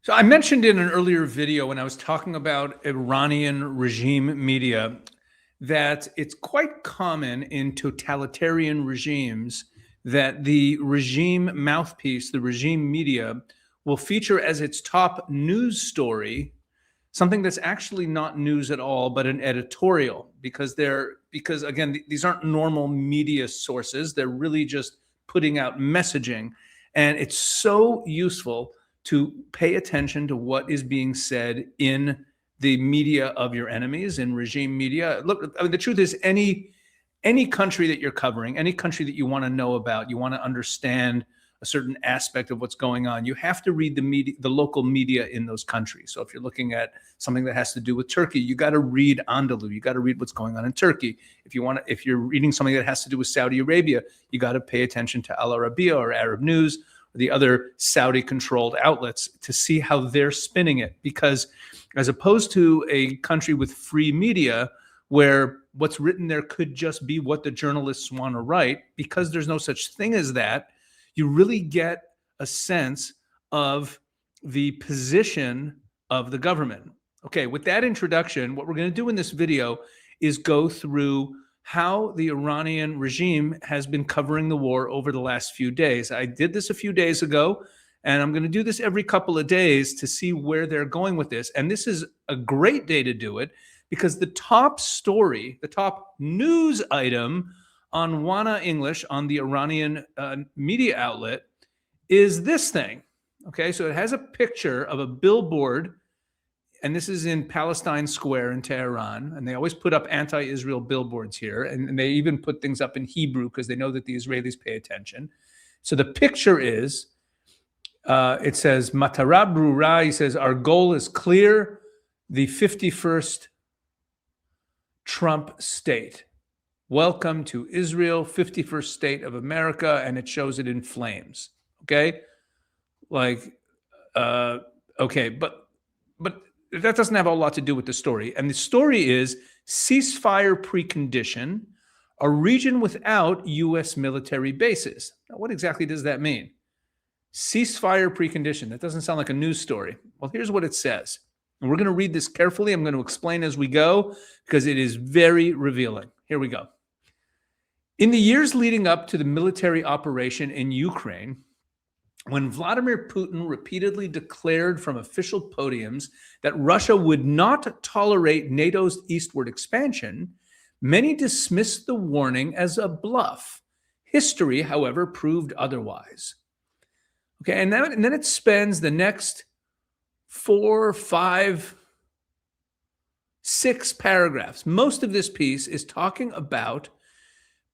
So I mentioned in an earlier video when I was talking about Iranian regime media that it's quite common in totalitarian regimes that the regime mouthpiece, the regime media, will feature as its top news story something that's actually not news at all, but an editorial, because again, these aren't normal media sources. They're really just putting out messaging. And it's so useful to pay attention to what is being said in the media of your enemies, in regime media. Look, I mean, the truth is any country that you're covering, any country that you want to know about, you want to understand a certain aspect of what's going on, you have to read the media, the local media in those countries. So if you're looking at something that has to do with Turkey, you got to read Anadolu, you got to read what's going on in Turkey. If you're reading something that has to do with Saudi Arabia, you got to pay attention to Al Arabiya or Arab News or the other Saudi-controlled outlets to see how they're spinning it. Because as opposed to a country with free media, where what's written there could just be what the journalists want to write, because there's no such thing as that, you really get a sense of the position of the government. Okay, with that introduction, what we're going to do in this video is go through how the Iranian regime has been covering the war over the last few days. I did this a few days ago, and I'm going to do this every couple of days to see where they're going with this. And this is a great day to do it, because the top story, the top news item on Wana English, on the Iranian media outlet, is this thing. Okay, so it has a picture of a billboard, and this is in Palestine Square in Tehran, and they always put up anti-Israel billboards here, and they even put things up in Hebrew because they know that the Israelis pay attention. So the picture is, it says, Matara Brura, he says, our goal is clear, the 51st Trump state. Welcome to Israel, 51st state of America, and it shows it in flames. Okay, okay, but that doesn't have a lot to do with the story. And the story is ceasefire precondition, a region without U.S. military bases. Now, what exactly does that mean? Ceasefire precondition. That doesn't sound like a news story. Well, here's what it says. And we're going to read this carefully. I'm going to explain as we go because it is very revealing. Here we go. In the years leading up to the military operation in Ukraine, when Vladimir Putin repeatedly declared from official podiums that Russia would not tolerate NATO's eastward expansion, many dismissed the warning as a bluff. History, however, proved otherwise. Okay, and then it spends the next 4, 5, 6 paragraphs. Most of this piece is talking about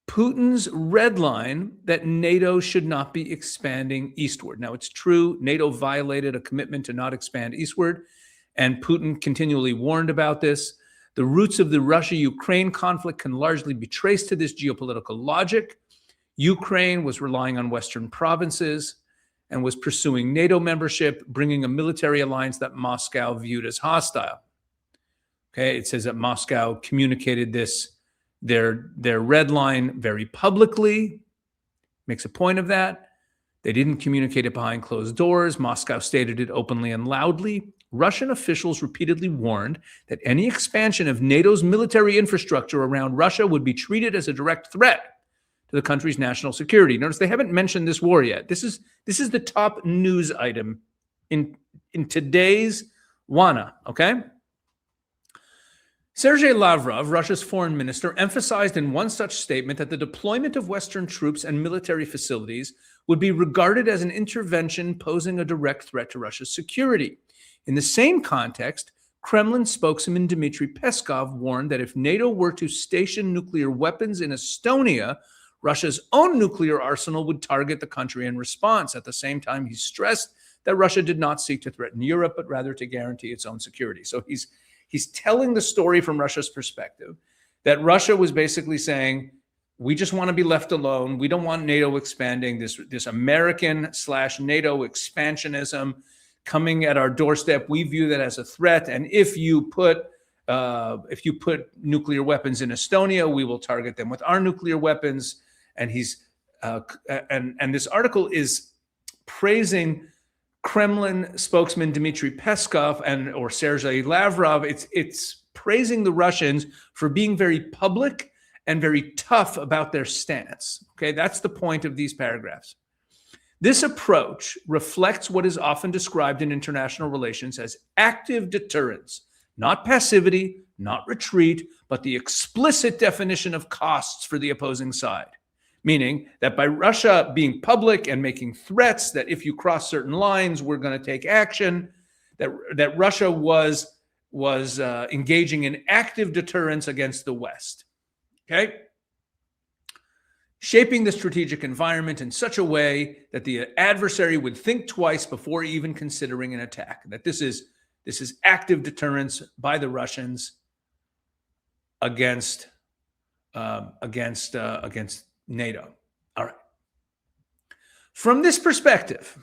Putin's red line that NATO should not be expanding eastward. Now, it's true, NATO violated a commitment to not expand eastward, and Putin continually warned about this. The roots of the Russia-Ukraine conflict can largely be traced to this geopolitical logic. Ukraine was relying on Western provinces and was pursuing NATO membership, bringing a military alliance that Moscow viewed as hostile. Okay, it says that Moscow communicated this, their red line, very publicly, makes a point of that. They didn't communicate it behind closed doors. Moscow stated it openly and loudly. Russian officials repeatedly warned that any expansion of NATO's military infrastructure around Russia would be treated as a direct threat to the country's national security. Notice they haven't mentioned this war yet. This is the top news item in today's Wana, okay? Sergei Lavrov, Russia's foreign minister, emphasized in one such statement that the deployment of Western troops and military facilities would be regarded as an intervention posing a direct threat to Russia's security. In the same context, Kremlin spokesman Dmitry Peskov warned that if NATO were to station nuclear weapons in Estonia, Russia's own nuclear arsenal would target the country in response. At the same time, he stressed that Russia did not seek to threaten Europe, but rather to guarantee its own security. So he's telling the story from Russia's perspective, that Russia was basically saying, we just want to be left alone. We don't want NATO expanding, this American/NATO expansionism coming at our doorstep. We view that as a threat. And if you put nuclear weapons in Estonia, we will target them with our nuclear weapons. And and this article is praising Kremlin spokesman Dmitry Peskov or Sergei Lavrov, it's praising the Russians for being very public and very tough about their stance. Okay, that's the point of these paragraphs. This approach reflects what is often described in international relations as active deterrence, not passivity, not retreat, but the explicit definition of costs for the opposing side. Meaning that by Russia being public and making threats that if you cross certain lines, we're going to take action, that Russia was engaging in active deterrence against the West. Okay? Shaping the strategic environment in such a way that the adversary would think twice before even considering an attack. That this is active deterrence by the Russians against NATO. All right. From this perspective,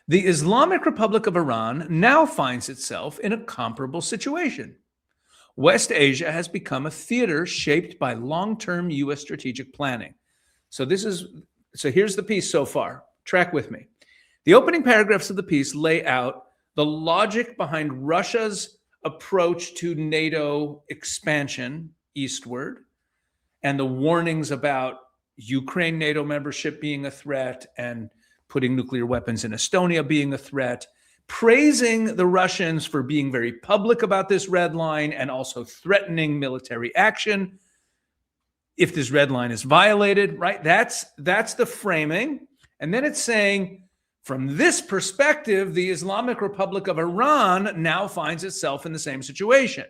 the Islamic Republic of Iran now finds itself in a comparable situation. West Asia has become a theater shaped by long-term U.S. strategic planning. So here's the piece so far. Track with me. The opening paragraphs of the piece lay out the logic behind Russia's approach to NATO expansion eastward and the warnings about Ukraine NATO membership being a threat and putting nuclear weapons in Estonia being a threat, praising the Russians for being very public about this red line and also threatening military action if this red line is violated, right? That's the framing. And then it's saying, from this perspective, the Islamic Republic of Iran now finds itself in the same situation.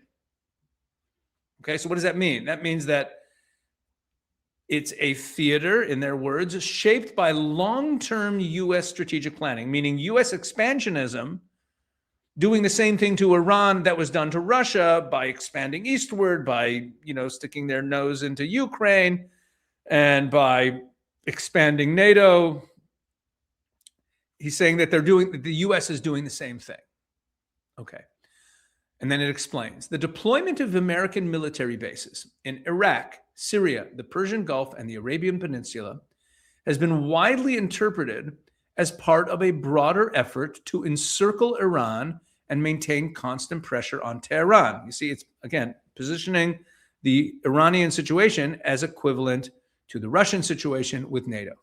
Okay, so what does that mean? That means that it's a theater, in their words, shaped by long-term U.S. strategic planning, meaning U.S. expansionism, doing the same thing to Iran that was done to Russia by expanding eastward, by sticking their nose into Ukraine, and by expanding NATO. He's saying that the U.S. is doing the same thing. Okay. And then it explains the deployment of American military bases in Iraq, Syria, the Persian Gulf, and the Arabian Peninsula has been widely interpreted as part of a broader effort to encircle Iran and maintain constant pressure on Tehran. You see, it's, again, positioning the Iranian situation as equivalent to the Russian situation with NATO.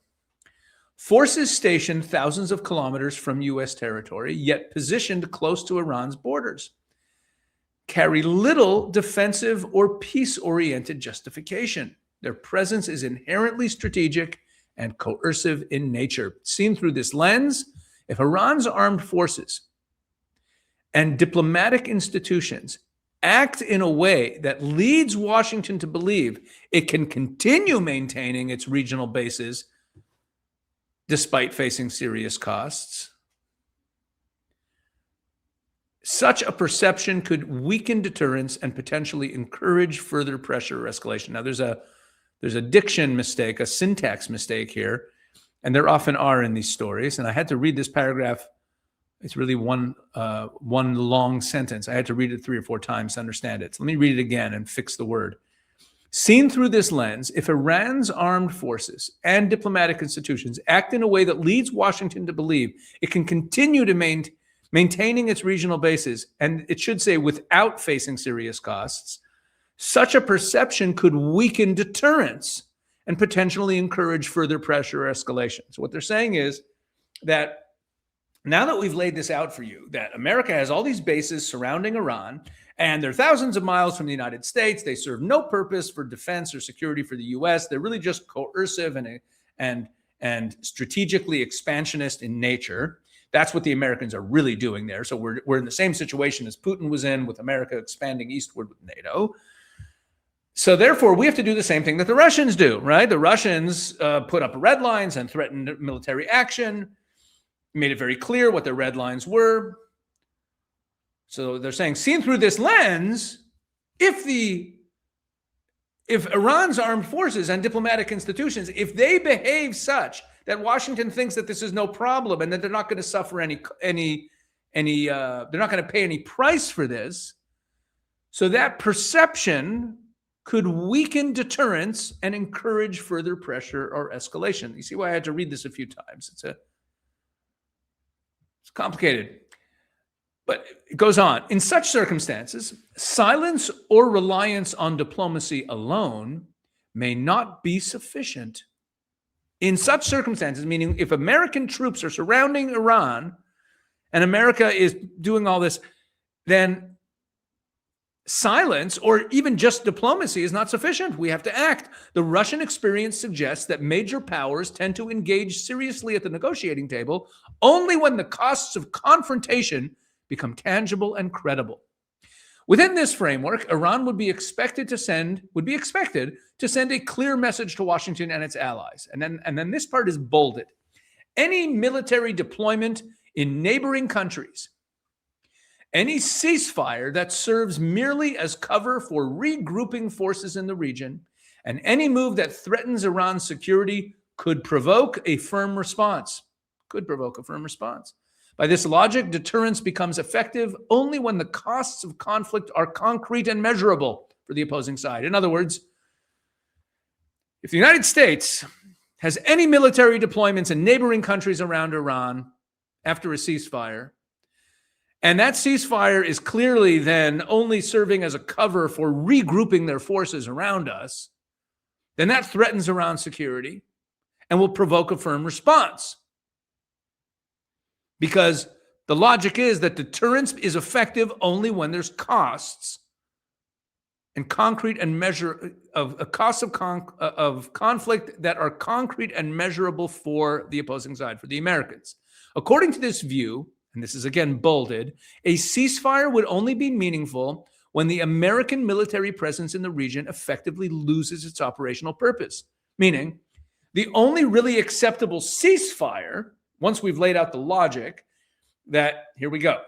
Forces stationed thousands of kilometers from U.S. territory, yet positioned close to Iran's borders, carry little defensive or peace-oriented justification. Their presence is inherently strategic and coercive in nature. Seen through this lens, if Iran's armed forces and diplomatic institutions act in a way that leads Washington to believe it can continue maintaining its regional bases despite facing serious costs, such a perception could weaken deterrence and potentially encourage further pressure or escalation. Now, there's a diction mistake, a syntax mistake here, and there often are in these stories. And I had to read this paragraph. It's really one long sentence. I had to read it 3 or 4 times to understand it. So let me read it again and fix the word. Seen through this lens, if Iran's armed forces and diplomatic institutions act in a way that leads Washington to believe it can continue to maintaining its regional bases, and it should say without facing serious costs, such a perception could weaken deterrence and potentially encourage further pressure or escalation. So what they're saying is that now that we've laid this out for you, that America has all these bases surrounding Iran, and they're thousands of miles from the United States. They serve no purpose for defense or security for the U.S. They're really just coercive and strategically expansionist in nature. That's what the Americans are really doing there. So we're in the same situation as Putin was in, with America expanding eastward with NATO. So therefore, we have to do the same thing that the Russians do, right? The Russians put up red lines and threatened military action, made it very clear what their red lines were. So they're saying, seen through this lens, if Iran's armed forces and diplomatic institutions, if they behave such that Washington thinks that this is no problem and that they're not going to suffer they're not going to pay any price for this, so that perception could weaken deterrence and encourage further pressure or escalation. You see why I had to read this a few times. It's complicated. But it goes on. In such circumstances, silence or reliance on diplomacy alone may not be sufficient. In such circumstances, meaning if American troops are surrounding Iran and America is doing all this, then silence or even just diplomacy is not sufficient. We have to act. The Russian experience suggests that major powers tend to engage seriously at the negotiating table only when the costs of confrontation become tangible and credible. Within this framework, Iran would be expected to send a clear message to Washington and its allies. And then this part is bolded. Any military deployment in neighboring countries, any ceasefire that serves merely as cover for regrouping forces in the region, and any move that threatens Iran's security could provoke a firm response. By this logic, deterrence becomes effective only when the costs of conflict are concrete and measurable for the opposing side. In other words, if the United States has any military deployments in neighboring countries around Iran after a ceasefire, and that ceasefire is clearly then only serving as a cover for regrouping their forces around us, then that threatens Iran's security and will provoke a firm response. Because the logic is that deterrence is effective only when there's costs and concrete and measure of costs of conflict that are concrete and measurable for the opposing side, for the Americans. According to this view, and this is again bolded, a ceasefire would only be meaningful when the American military presence in the region effectively loses its operational purpose. Meaning, the only really acceptable ceasefire, once we've laid out the logic, that, here we go,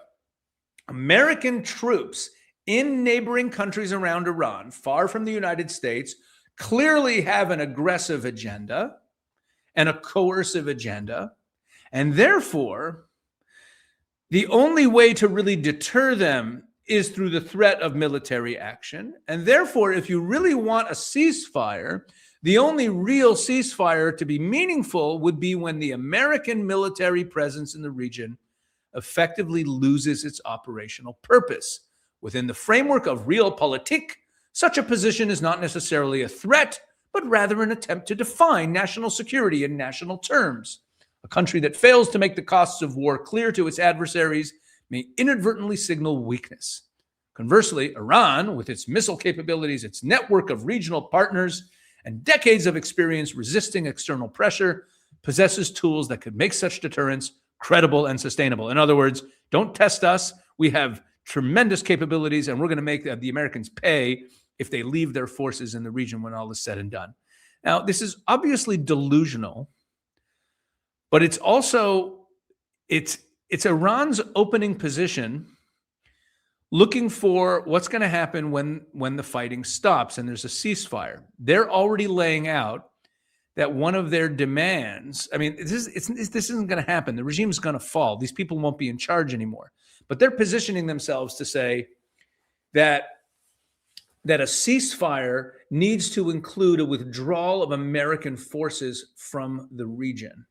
American troops in neighboring countries around Iran, far from the United States, clearly have an aggressive agenda and a coercive agenda, and therefore, the only way to really deter them is through the threat of military action. And therefore, if you really want a ceasefire, the only real ceasefire to be meaningful would be when the American military presence in the region effectively loses its operational purpose. Within the framework of realpolitik, such a position is not necessarily a threat, but rather an attempt to define national security in national terms. A country that fails to make the costs of war clear to its adversaries may inadvertently signal weakness. Conversely, Iran, with its missile capabilities, its network of regional partners, and decades of experience resisting external pressure, possesses tools that could make such deterrence credible and sustainable. In other words, don't test us. We have tremendous capabilities, and we're going to make the Americans pay if they leave their forces in the region when all is said and done. Now, this is obviously delusional, but it's also, it's Iran's opening position looking for what's going to happen when the fighting stops and there's a ceasefire. They're already laying out that one of their demands, I mean, this isn't going to happen. The regime's going to fall. These people won't be in charge anymore. But they're positioning themselves to say that a ceasefire needs to include a withdrawal of American forces from the region.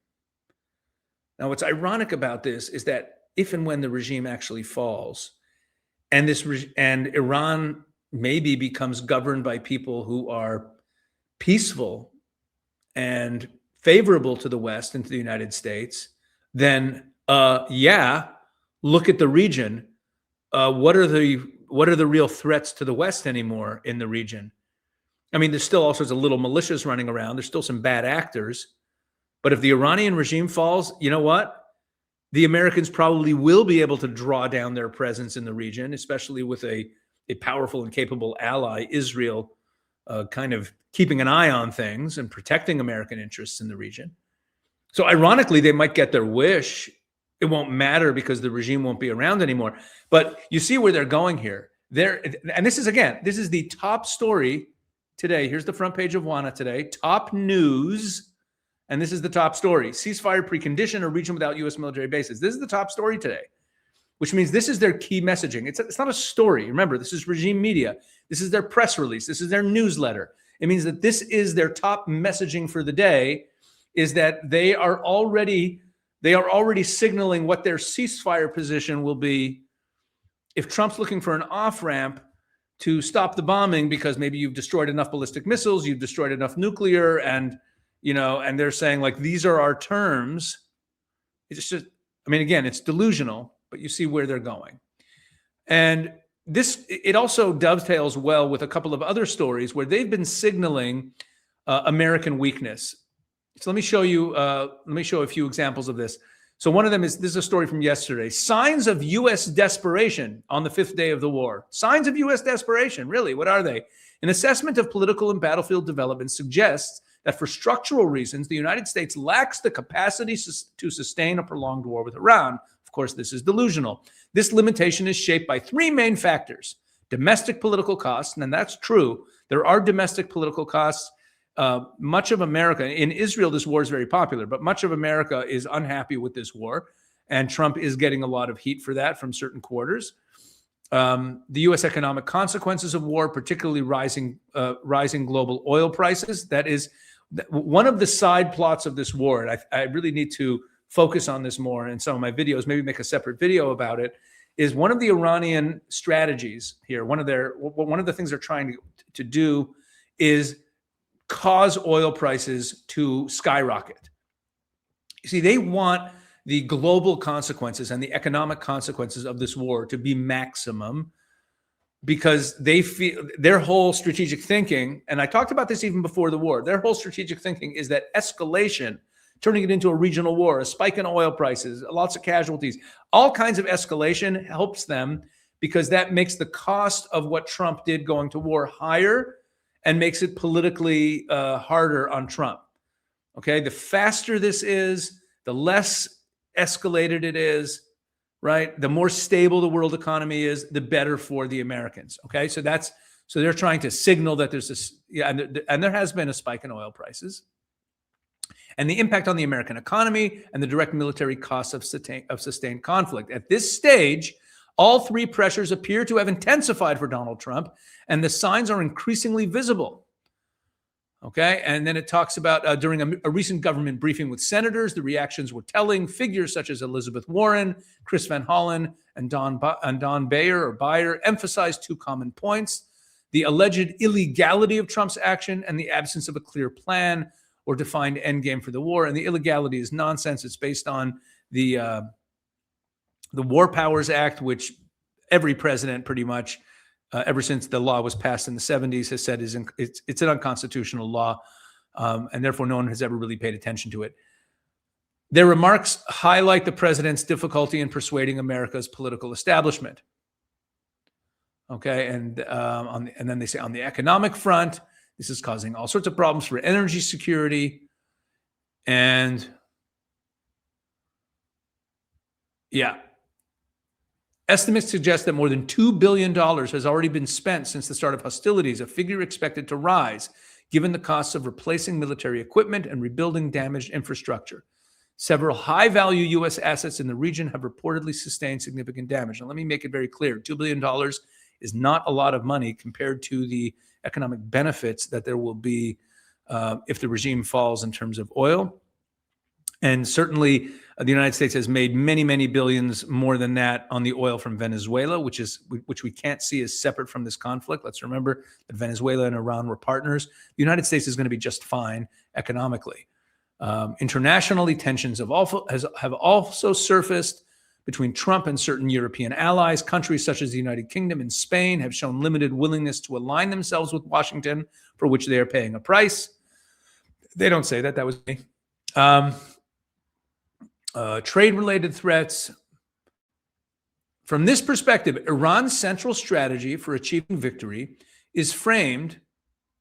Now, what's ironic about this is that if and when the regime actually falls, and Iran maybe becomes governed by people who are peaceful and favorable to the West and to the United States, then look at the region. What are the real threats to the West anymore in the region? I mean, there's still all sorts of little militias running around. There's still some bad actors. But if the Iranian regime falls, you know what? The Americans probably will be able to draw down their presence in the region, especially with a powerful and capable ally, Israel, kind of keeping an eye on things and protecting American interests in the region. So ironically, they might get their wish. It won't matter because the regime won't be around anymore. But you see where they're going here. And this is the top story today. Here's the front page of WANA today. Top news. And this is the top story. Ceasefire precondition, a region without U.S. military bases. This is the top story today, which means this is their key messaging. It's not a story. Remember, this is regime media. This is their press release. This is their newsletter. It means that this is their top messaging for the day, is that they are already They are already signaling what their ceasefire position will be if Trump's looking for an off-ramp to stop the bombing because maybe you've destroyed enough ballistic missiles, you've destroyed enough nuclear, and and they're saying like these are our terms. It's just, I mean, again, it's delusional, but you see where they're going. And it also dovetails well with a couple of other stories where they've been signaling American weakness. So let me show you a few examples of this. So one of them this is a story from yesterday. Signs of U.S. desperation on the 5th day of the war. Signs of U.S. desperation, really, what are they? An assessment of political and battlefield development suggests that for structural reasons, the United States lacks the capacity to sustain a prolonged war with Iran. Of course, this is delusional. This limitation is shaped by three main factors. Domestic political costs, and that's true. There are domestic political costs. Much of America, in Israel, this war is very popular, but much of America is unhappy with this war, and Trump is getting a lot of heat for that from certain quarters. The U.S. economic consequences of war, particularly rising global oil prices, that is one of the side plots of this war, and I really need to focus on this more in some of my videos, maybe make a separate video about it, is one of the Iranian strategies here. One of the things they're trying to do is cause oil prices to skyrocket. You see, they want the global consequences and the economic consequences of this war to be maximum because they feel their whole strategic thinking, and I talked about this even before the war, their whole strategic thinking is that escalation, turning it into a regional war, a spike in oil prices, lots of casualties, all kinds of escalation helps them because that makes the cost of what Trump did going to war higher and makes it politically harder on Trump. Okay, the faster this is, the less escalated it is, right? The more stable the world economy is, the better for the Americans. Okay, so they're trying to signal that there's this, and there has been a spike in oil prices, and the impact on the American economy and the direct military costs of sustained conflict. At this stage, all three pressures appear to have intensified for Donald Trump, and the signs are increasingly visible. Okay, and then it talks about during a recent government briefing with senators, the reactions were telling. Figures such as Elizabeth Warren, Chris Van Hollen, and Don Beyer emphasized two common points: the alleged illegality of Trump's action and the absence of a clear plan or defined endgame for the war. And the illegality is nonsense. It's based on the War Powers Act, which every president pretty much, ever since the law was passed in the 70s, has said it's an unconstitutional law, and therefore no one has ever really paid attention to it. Their remarks highlight the president's difficulty in persuading America's political establishment. Okay, and then they say on the economic front, this is causing all sorts of problems for energy security, and estimates suggest that more than $2 billion has already been spent since the start of hostilities, a figure expected to rise given the costs of replacing military equipment and rebuilding damaged infrastructure. Several high-value U.S. assets in the region have reportedly sustained significant damage. Now, let me make it very clear. $2 billion is not a lot of money compared to the economic benefits that there will be if the regime falls in terms of oil. And certainly the United States has made many, many billions more than that on the oil from Venezuela, which we can't see as separate from this conflict. Let's remember that Venezuela and Iran were partners. The United States is going to be just fine economically. Internationally, tensions have also surfaced between Trump and certain European allies. Countries such as the United Kingdom and Spain have shown limited willingness to align themselves with Washington, for which they are paying a price. They don't say that. That was me. Trade-related threats. From this perspective, Iran's central strategy for achieving victory is framed,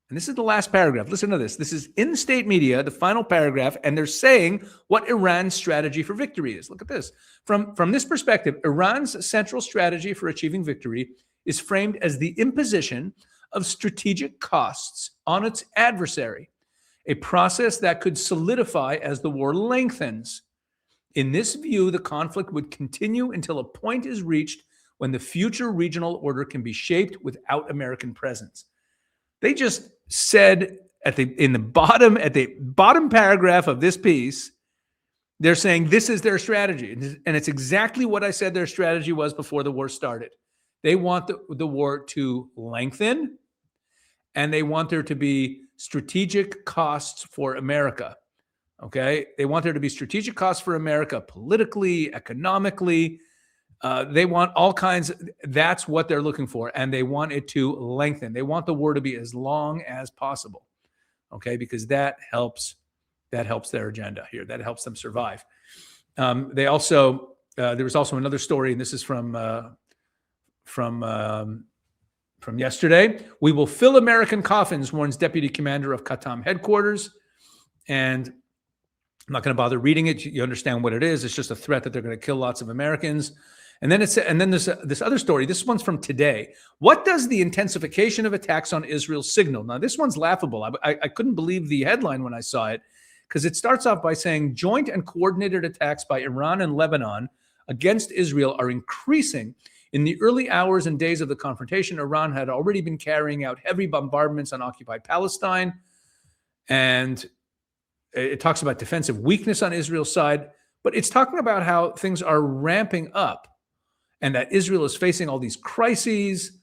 and this is the last paragraph. Listen to this. This is in the state media, the final paragraph, and they're saying what Iran's strategy for victory is. Look at this. From this perspective, Iran's central strategy for achieving victory is framed as the imposition of strategic costs on its adversary, a process that could solidify as the war lengthens. In this view, the conflict would continue until a point is reached when the future regional order can be shaped without American presence. They just said at the bottom paragraph of this piece They're saying this is their strategy. And it's exactly what I said their strategy was before the war started. They want the war to lengthen, and they want there to be strategic costs for America. Okay? They want there to be strategic costs for America politically, economically. They want all kinds. That's what they're looking for. And they want it to lengthen. They want the war to be as long as possible. Okay? Because that helps their agenda here. That helps them survive. They also, there was also another story, and this is from yesterday. We will fill American coffins, warns Deputy Commander of Qatam headquarters. And I'm not going to bother reading it. You understand what it is. It's just a threat that they're going to kill lots of Americans. And then this other story. This one's from today. What does the intensification of attacks on Israel signal? Now, this one's laughable. I couldn't believe the headline when I saw it, because it starts off by saying joint and coordinated attacks by Iran and Lebanon against Israel are increasing. In the early hours and days of the confrontation, Iran had already been carrying out heavy bombardments on occupied Palestine. And it talks about defensive weakness on Israel's side, but it's talking about how things are ramping up and that Israel is facing all these crises,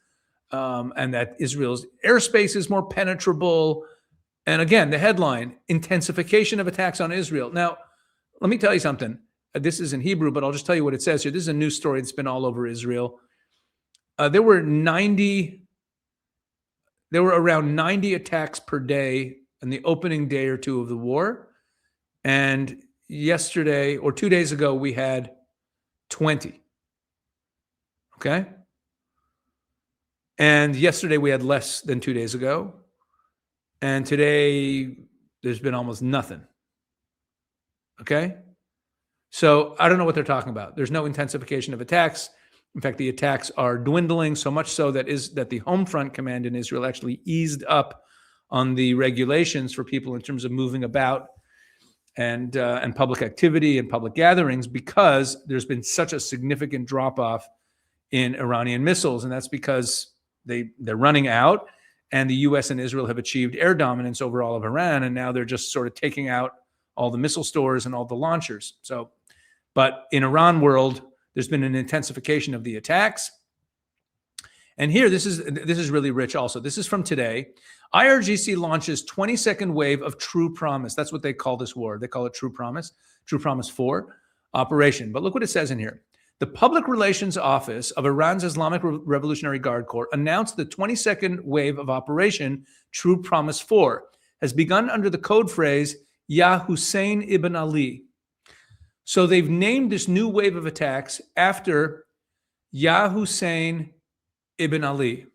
and that Israel's airspace is more penetrable. And again, the headline, intensification of attacks on Israel. Now, let me tell you something. This is in Hebrew, but I'll just tell you what it says here. This is a news story that's been all over Israel. There were around 90 attacks per day in the opening day or two of the war. And yesterday or 2 days ago, we had 20. Okay? And yesterday we had less than 2 days ago. And today there's been almost nothing. Okay? So I don't know what they're talking about. There's no intensification of attacks. In fact, the attacks are dwindling, so much so that the Home Front Command in Israel actually eased up on the regulations for people in terms of moving about and public activity and public gatherings, because there's been such a significant drop-off in Iranian missiles. And that's because they're running out, and the U.S. and Israel have achieved air dominance over all of Iran, and now they're just sort of taking out all the missile stores and all the launchers. So, but in Iran world, there's been an intensification of the attacks. And here, this is really rich also. This is from today. IRGC launches 22nd wave of True Promise. That's what they call this war. They call it True Promise 4 operation. But look what it says in here. The Public Relations Office of Iran's Islamic Revolutionary Guard Corps announced the 22nd wave of Operation True Promise 4 has begun under the code phrase Ya Hussein ibn Ali. So they've named this new wave of attacks after Ya Hussein ibn Ali.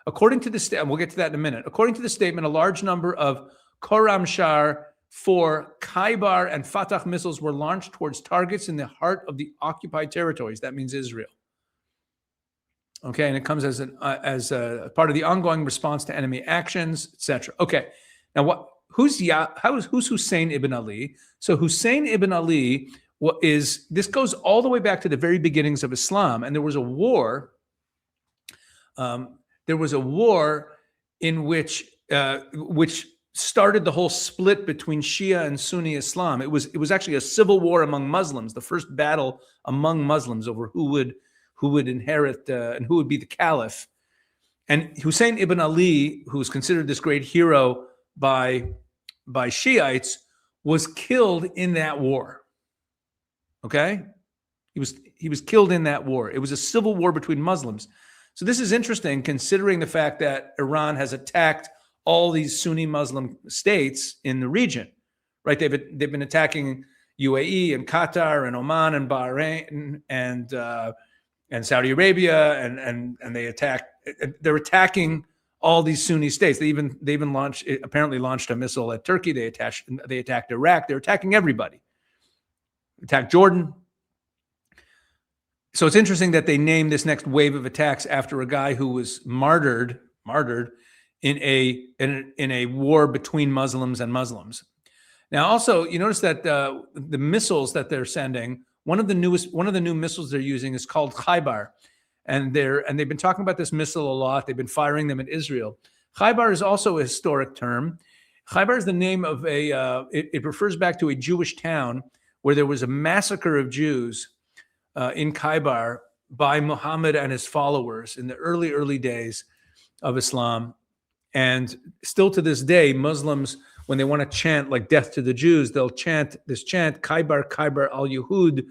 According to the statement, we'll get to that in a minute. According to the statement, a large number of Khorramshahr 4 Khaybar and Fatah missiles were launched towards targets in the heart of the occupied territories. That means Israel. Okay, and it comes as a part of the ongoing response to enemy actions, etc. Okay, now who's Hussein ibn Ali? So Hussein ibn Ali this goes all the way back to the very beginnings of Islam, and there was a war. There was a war in which started the whole split between Shia and Sunni Islam. It was actually a civil war among Muslims, the first battle among Muslims over who would inherit and who would be the caliph. And Hussein ibn Ali, who was considered this great hero by Shiites, was killed in that war. Okay? He was killed in that war. It was a civil war between Muslims. So this is interesting, considering the fact that Iran has attacked all these Sunni Muslim states in the region, right? They've been attacking UAE and Qatar and Oman and Bahrain and Saudi Arabia, and they're attacking all these Sunni states. They even apparently launched a missile at Turkey. They attacked Iraq. They're attacking everybody. Attacked Jordan. So it's interesting that they named this next wave of attacks after a guy who was martyred in a war between Muslims and Muslims. Now, also, you notice that the missiles that they're sending, one of the new missiles they're using is called Khaybar, and they've been talking about this missile a lot. They've been firing them at Israel. Khaybar is also a historic term. Khaybar is the name of it refers back to a Jewish town where there was a massacre of Jews in Khaybar by Muhammad and his followers in the early days of Islam. And still to this day, Muslims, when they want to chant like death to the Jews, they'll chant this chant, Khaybar, Khaybar al-Yahud,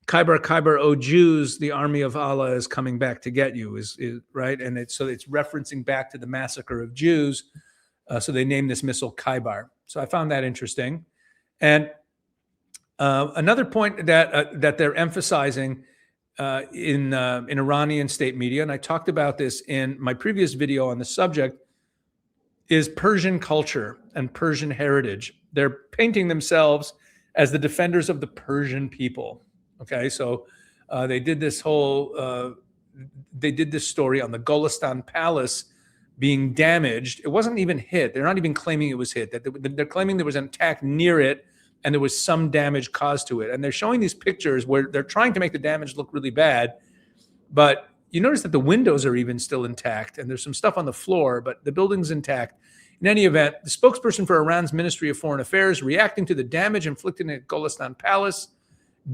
Khaybar, Khaybar, O Jews, the army of Allah is coming back to get you, is right? And it's referencing back to the massacre of Jews. So they named this missile Khaybar. So I found that interesting. And another point that they're emphasizing in Iranian state media, and I talked about this in my previous video on the subject, is Persian culture and Persian heritage. They're painting themselves as the defenders of the Persian people. Okay, so they did this story on the Golestan Palace being damaged. It wasn't even hit. They're not even claiming it was hit. They're claiming there was an attack near it and there was some damage caused to it. And they're showing these pictures where they're trying to make the damage look really bad. But you notice that the windows are even still intact and there's some stuff on the floor, but the building's intact. In any event, the spokesperson for Iran's Ministry of Foreign Affairs reacting to the damage inflicted at Golestan Palace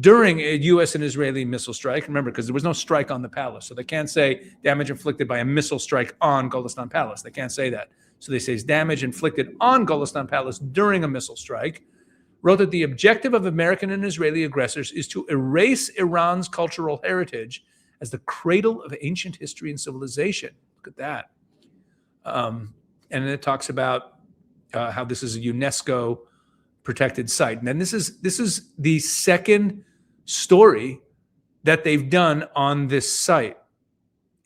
during a U.S. and Israeli missile strike. Remember, because there was no strike on the palace. So they can't say damage inflicted by a missile strike on Golestan Palace. They can't say that. So they say it's damage inflicted on Golestan Palace during a missile strike. Wrote that the objective of American and Israeli aggressors is to erase Iran's cultural heritage as the cradle of ancient history and civilization. Look at that. And then it talks about how this is a UNESCO protected site. And then this is the second story that they've done on this site.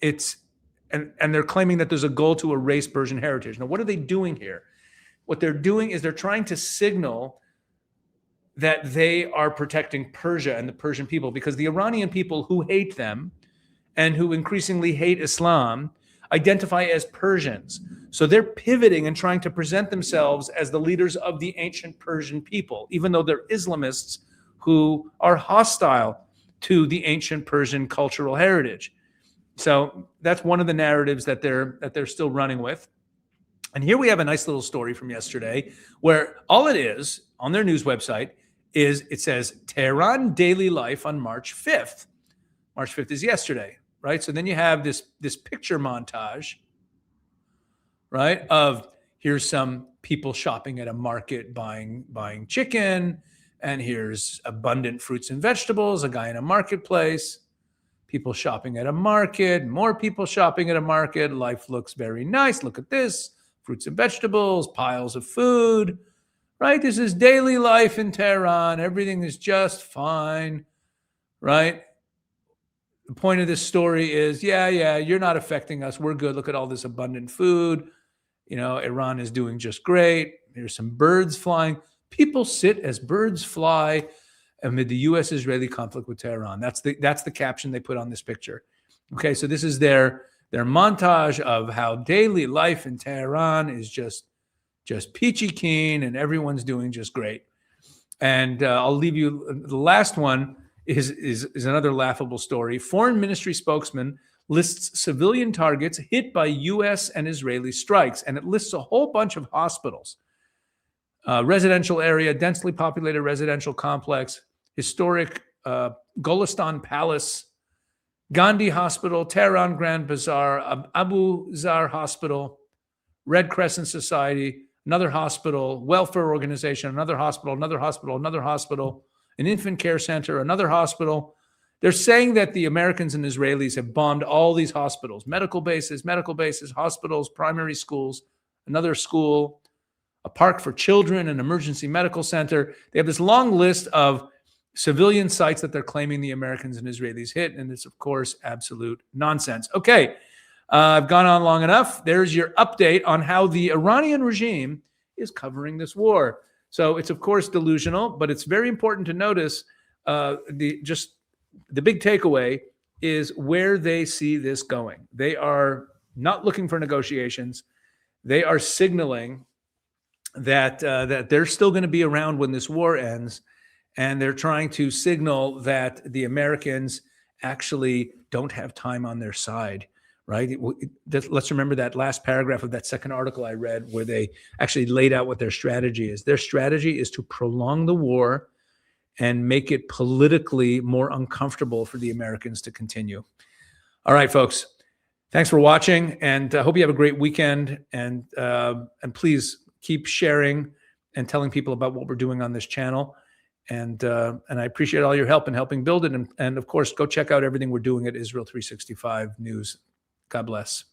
And they're claiming that there's a goal to erase Persian heritage. Now, what are they doing here? What they're doing is they're trying to signal that they are protecting Persia and the Persian people, because the Iranian people who hate them and who increasingly hate Islam identify as Persians. So they're pivoting and trying to present themselves as the leaders of the ancient Persian people, even though they're Islamists who are hostile to the ancient Persian cultural heritage. So that's one of the narratives that they're still running with. And here we have a nice little story from yesterday where all it is on their news website is it says Tehran daily life on March 5th. March 5th is yesterday, right? So then you have this picture montage, right, of here's some people shopping at a market buying chicken, and here's abundant fruits and vegetables, a guy in a marketplace, people shopping at a market, more people shopping at a market. Life looks very nice. Look at this, fruits and vegetables, piles of food, right? This is daily life in Tehran. Everything is just fine, right? The point of this story is, yeah, you're not affecting us. We're good. Look at all this abundant food. You know, Iran is doing just great. There's some birds flying. People sit as birds fly amid the U.S.-Israeli conflict with Tehran. That's the caption they put on this picture. Okay, so this is their montage of how daily life in Tehran is just peachy keen and everyone's doing just great. And I'll leave you, the last one is another laughable story. Foreign Ministry spokesman lists civilian targets hit by U.S. and Israeli strikes, and it lists a whole bunch of hospitals. Residential area, densely populated residential complex, historic Golestan Palace, Gandhi Hospital, Tehran Grand Bazaar, Abu Zar Hospital, Red Crescent Society, another hospital, welfare organization, another hospital, an infant care center, another hospital. They're saying that the Americans and Israelis have bombed all these hospitals, medical bases, hospitals, primary schools, another school, a park for children, an emergency medical center. They have this long list of civilian sites that they're claiming the Americans and Israelis hit, and it's, of course, absolute nonsense. Okay, I've gone on long enough. There's your update on how the Iranian regime is covering this war. So it's, of course, delusional, but it's very important to notice the big takeaway is where they see this going. They are not looking for negotiations. They are signaling that they're still going to be around when this war ends, and they're trying to signal that the Americans actually don't have time on their side, right? Let's remember that last paragraph of that second article I read, where they actually laid out what their strategy is. Their strategy is to prolong the war and make it politically more uncomfortable for the Americans to continue. All right, folks. Thanks for watching, and I hope you have a great weekend. And please keep sharing and telling people about what we're doing on this channel. And I appreciate all your help in helping build it. And of course, go check out everything we're doing at Israel 365 News. God bless.